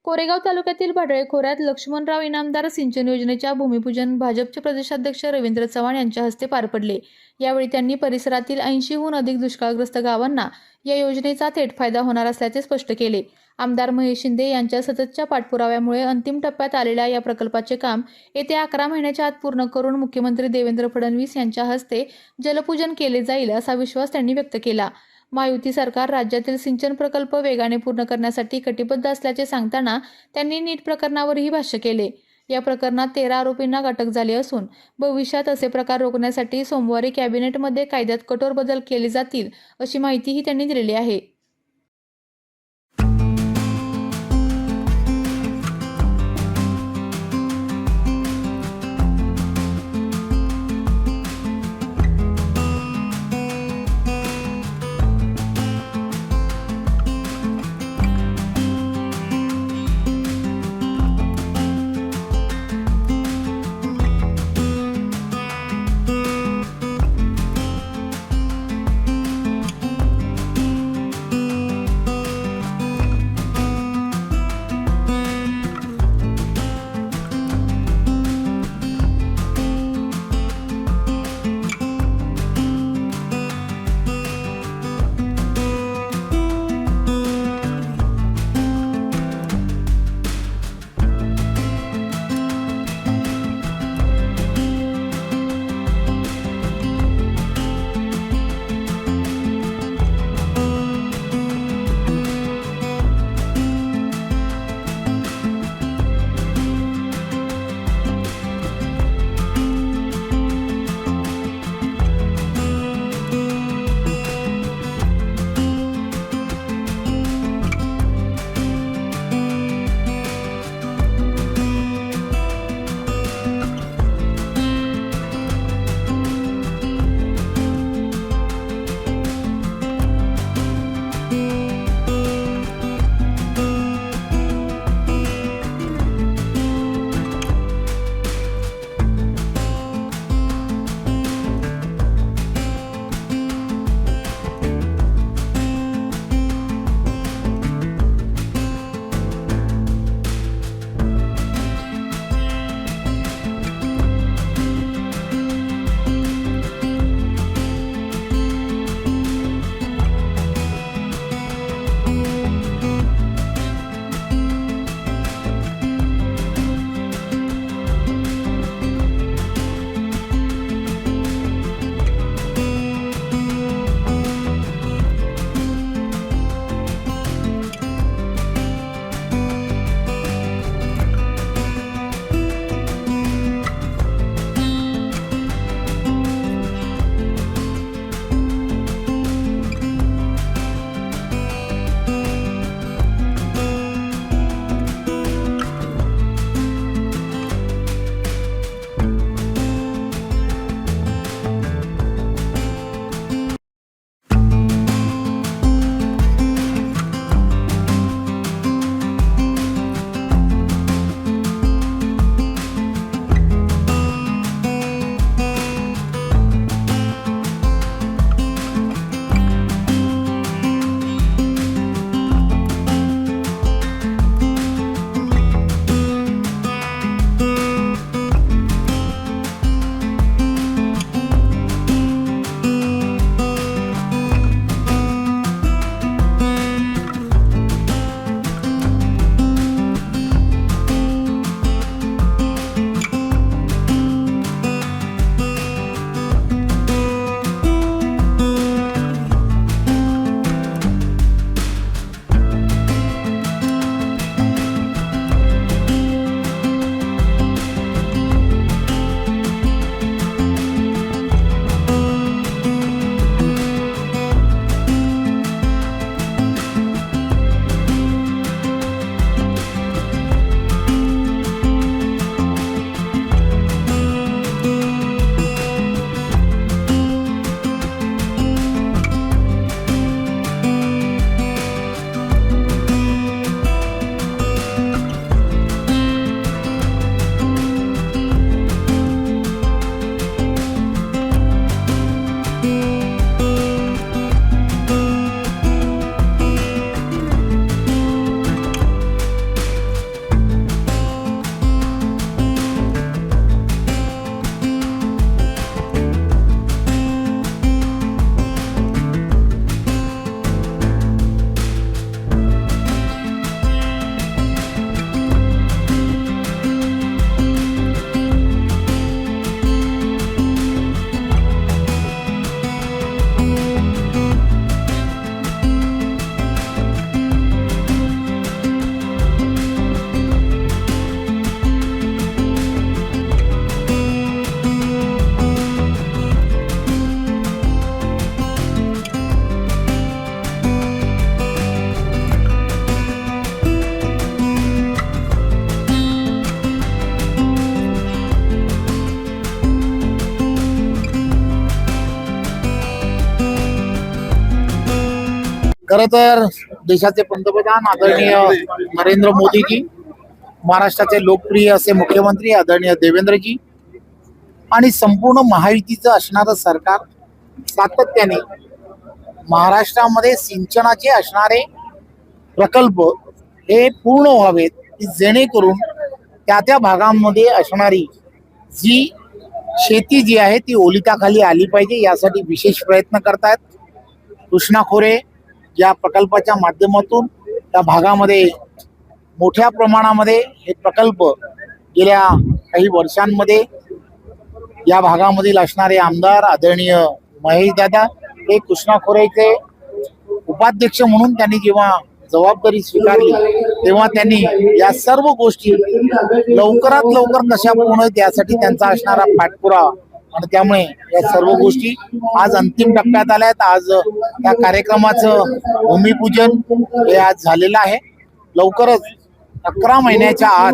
कोरेगाव तालुक्यातील भाडळे खोऱ्यात लक्ष्मणराव इनामदार सिंचन योजनेच्या भूमिपूजन भाजपचे प्रदेशाध्यक्ष रवींद्र चव्हाण यांच्या हस्ते पार पडले। यावेळी त्यांनी परिसरातील 80हून अधिक दुष्काळग्रस्त गावांना या योजनेचा थेट फायदा होणार असल्याचे स्पष्ट केले। आमदार महेश शिंदे यांच्या सततच्या पाठपुराव्यामुळे अंतिम टप्प्यात आलेल्या या प्रकल्पाचे काम येत्या 11 महिन्याच्या आत पूर्ण करून मुख्यमंत्री देवेंद्र फडणवीस यांच्या हस्ते जलपूजन केले जाईल असा विश्वास त्यांनी व्यक्त केला। महायुती सरकार राज्यातील सिंचन प्रकल्प वेगाने पूर्ण करण्यासाठी कटिबद्ध असल्याचे सांगताना त्यांनी नीट प्रकरणावरही भाष्य केले। या प्रकरणात 13 आरोपींना अटक झाली असून भविष्यात असे प्रकार रोखण्यासाठी सोमवारी कॅबिनेटमध्ये कायद्यात कठोर बदल केले जातील अशी माहितीही त्यांनी दिलेली आहे। खरं तर देशाचे पंतप्रधान आदरणीय नरेंद्र मोदीजी, महाराष्ट्राचे लोकप्रिय असे मुख्यमंत्री आदरणीय देवेंद्रजी आणि संपूर्ण महायुतीचं असणारं सरकार सातत्याने महाराष्ट्रामध्ये सिंचनाचे असणारे प्रकल्प हे पूर्ण व्हावेत, की जेणेकरून त्या भागांमध्ये असणारी जी शेती जी आहे ती ओलिताखाली आली पाहिजे, यासाठी विशेष प्रयत्न करतायत. कृष्णा खोरे या प्रकल्पाच्या माध्यमातून त्या भागामध्ये मोठ्या प्रमाणामध्ये हे प्रकल्प गेल्या काही वर्षांमध्ये या भागामधील असणारे आमदार आदरणीय महेश दादा हे कृष्णा खोरेचे उपाध्यक्ष म्हणून त्यांनी जेव्हा जबाबदारी स्वीकारली तेव्हा त्यांनी या सर्व गोष्टी लवकरात लवकर कशा पूर्ण होईल यासाठी त्यांचा असणारा पाठपुरावा आणि त्यामुळे या सर्व गोष्टी आज अंतिम टप्प्यात आल्या आहेत. आज त्या कार्यक्रमाचं भूमिपूजन हे आज झालेलं आहे. लवकरच 11 महिन्याच्या आत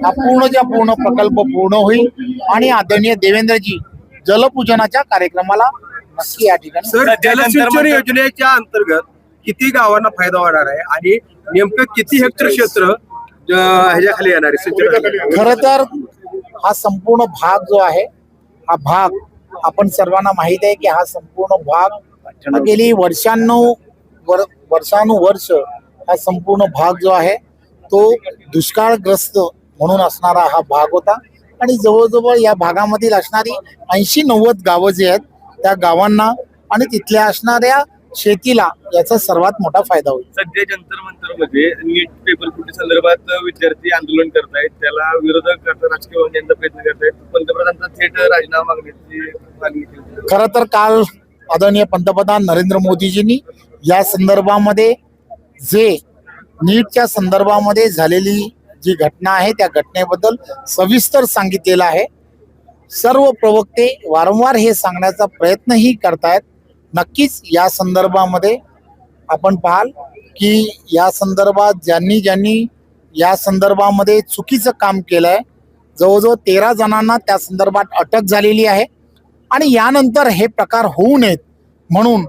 हा पूर्ण प्रकल्प पूर्ण होईल आणि आदरणीय देवेंद्रजी जलपूजनाच्या कार्यक्रमाला नक्की या ठिकाणी. सर, जलसिंचन योजनेच्या अंतर्गत किती गावांना फायदा होणार आहे आणि नेमकं किती हेक्टर क्षेत्र ह्याच्या खाली येणार आहे सिंचन? खर तर हा संपूर्ण भाग जो आहे, हा भाग आपण सर्वांना माहित आहे की हा संपूर्ण भाग गेली वर्षानुवर्ष हा संपूर्ण भाग जो आहे तो दुष्काळग्रस्त म्हणून असणारा हा भाग होता आणि जवळजवळ या भागामधील असणारी 80-90 गावं जी आहेत त्या गावांना आणि तिथल्या असणाऱ्या शेतीला याचा सर्वात मोठा फायदा होईल. सध्या जंतर मंतर मध्ये नीट पेपर फुटी संदर्भात विद्यार्थी आंदोलन करतायत, त्याला विरोधक राजकीय वाहिन्यांचा प्रयत्न करतायत. पंतप्रधानांचा थेट राजीनामा मागण्याची मागणी केली. खरं तर काल आदरणीय पंतप्रधान नरेंद्र मोदीजींनी या संदर्भामध्ये जे नीटच्या संदर्भामध्ये झालेली जी घटना आहे त्या घटनेबद्दल सविस्तर सांगितलेलं आहे. सर्व प्रवक्ते वारंवार हे सांगण्याचा प्रयत्नही करतायत. नक्कीच या संदर्भामध्ये आपण पाहाल की या संदर्भात ज्यांनी या संदर्भामध्ये चुकीचं काम केलंय, जवळजवळ 13 जणांना त्या संदर्भात अटक झालेली आहे आणि यानंतर हे प्रकार होऊ नयेत म्हणून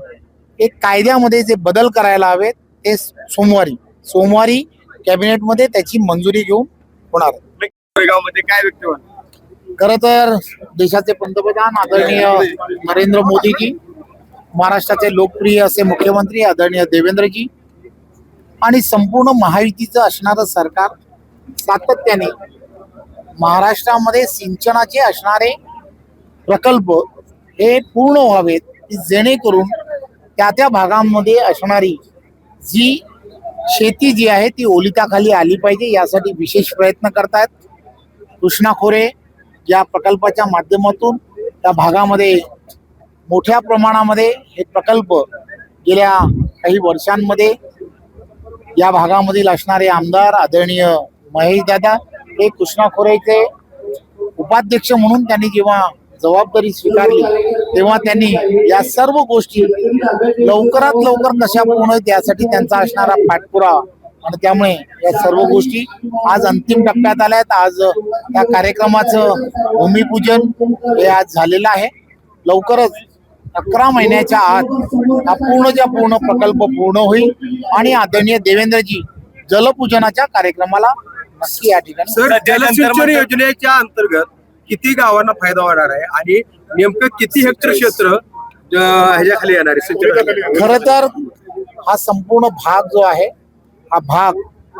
एक कायद्यामध्ये जे बदल करायला हवेत ते सोमवारी कॅबिनेटमध्ये त्याची मंजुरी घेऊन होणार. गावामध्ये काय व्यक्त होणार? खरं तर देशाचे पंतप्रधान आदरणीय नरेंद्र मोदीजी, महाराष्ट्राचे लोकप्रिय असे मुख्यमंत्री आदरणीय देवेंद्रजी आणि संपूर्ण महायुतीचं असणारं सरकार सातत्याने महाराष्ट्रामध्ये सिंचनाचे असणारे प्रकल्प हे पूर्ण व्हावेत, की जेणेकरून त्या भागांमध्ये असणारी जी शेती जी आहे ती ओलिताखाली आली पाहिजे, यासाठी विशेष प्रयत्न करतायत. कृष्णा खोरे या प्रकल्पाच्या माध्यमातून त्या भागामध्ये मोठ्या प्रमाणामध्ये हे प्रकल्प गेल्या काही वर्षांमध्ये या भागामधील असणारे आमदार आदरणीय महेश दादा हे कृष्णा खोरेचे उपाध्यक्ष म्हणून त्यांनी जेव्हा जबाबदारी स्वीकारली तेव्हा त्यांनी या सर्व गोष्टी लवकरात लवकर कशा पूर्ण होईल यासाठी त्यांचा असणारा पाठपुरावा आणि त्यामुळे या सर्व गोष्टी आज अंतिम टप्प्यात आल्या आहेत. आज त्या कार्यक्रमाचं भूमिपूजन हे आज झालेलं आहे. लवकरच 11 महिन्याच्या आत हा पूर्ण प्रकल्प पूर्ण होईल आणि आदरणीय देवेंद्रजी जलपूजनाच्या कार्यक्रमाला नक्की या ठिकाणी. सर, जलसिंचन योजनेच्या अंतर्गत किती गावांना फायदा होणार आहे आणि नेमकं किती हेक्टर क्षेत्र ह्याच्या खाली येणार आहे सिंचन? खर तर हा संपूर्ण भाग जो आहे, हा भाग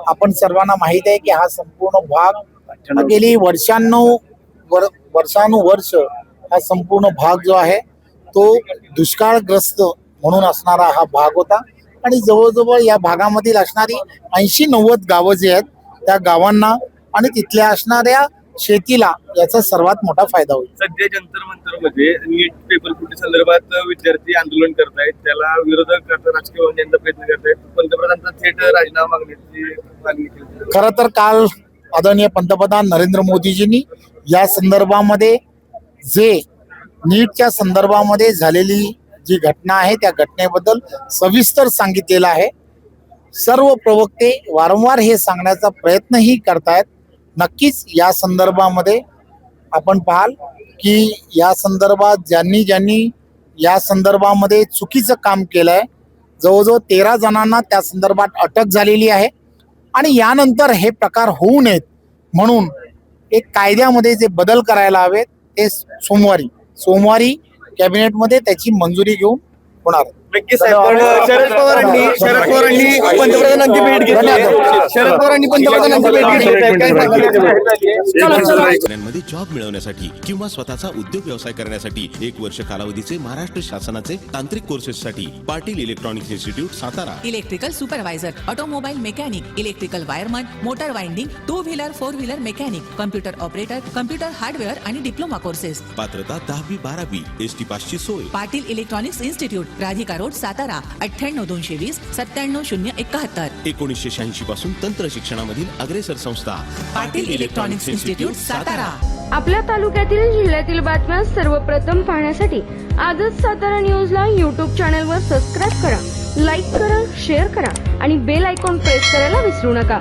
आपण सर्वांना माहित आहे की हा संपूर्ण भाग गेली वर्षानुवर्ष हा संपूर्ण भाग जो आहे तो दुष्काळग्रस्त म्हणून असणारा हा भाग होता आणि जवळजवळ या भागामधील असणारी 80-90 गावं जी आहेत त्या गावांना आणि तिथल्या असणाऱ्या शेतीला याचा सर्वात मोठा फायदा होईल. सध्या जंतर मंतर मध्ये नीट पेपर फुटी संदर्भात विद्यार्थी आंदोलन करतायत, त्याला विरोधक राजकीय वाहिन्यांचा प्रयत्न करतायत. पंतप्रधानांचा थेट राजीनामा मागण्याची मागणी केली. खरं तर काल आदरणीय पंतप्रधान नरेंद्र मोदीजींनी या संदर्भामध्ये जे नीटच्या संदर्भामध्ये झालेली जी घटना आहे त्या घटनेबद्दल सविस्तर सांगितलेलं आहे. सर्व प्रवक्ते वारंवार हे सांगण्याचा प्रयत्नही करतायत. नक्कीच या संदर्भामध्ये आपण पाहाल की या संदर्भात ज्यांनी या संदर्भामध्ये चुकीचं काम केलंय, जवळजवळ 13 जणांना त्या संदर्भात अटक झालेली आहे आणि यानंतर हे प्रकार होऊ नयेत म्हणून एक कायद्यामध्ये जे बदल करायला हवेत ते सोमवारी कॅबिनेटमध्ये त्याची मंजुरी घेऊन होणार. नक्की साहेब, पण शरद पवारांनी पंतप्रधानांची भेट घेतली आहे. शरद पवारांनी पंतप्रधानांची भेट घेतली आहे. काय सांगाल? मध्ये जॉब मिळवण्यासाठी किंवा स्वतःचा उद्योग व्यवसाय करण्यासाठी 1 वर्ष कालावधीचे महाराष्ट्र शासनाचे तांत्रिक कोर्सेससाठी Patil electronics institute Satara. Electrical supervisor, automobile mechanic, electrical wireman, motor winding, 2 wheeler 4 wheeler mechanic, computer operator, computer hardware आणि डिप्लोमा कोर्सेस. पात्रता 10वी 12वी एसटी पासची सोय. Patil electronics institute, Radhika road, Satara. 98 220 97 071. 1986 पासून तंत्र शिक्षणामधील अग्रेसर संस्था पाटील इलेक्ट्रॉनिक्स इन्स्टिट्यूट, सातारा. आपल्या तालुक्यातील जिल्ह्यातील बातम्या सर्वप्रथम पाहण्यासाठी आजच सातारा न्यूजला यूट्यूब चॅनलवर सबस्क्राईब करा, लाईक करा, शेअर करा आणि बेल आयकॉन प्रेस करायला विसरू नका.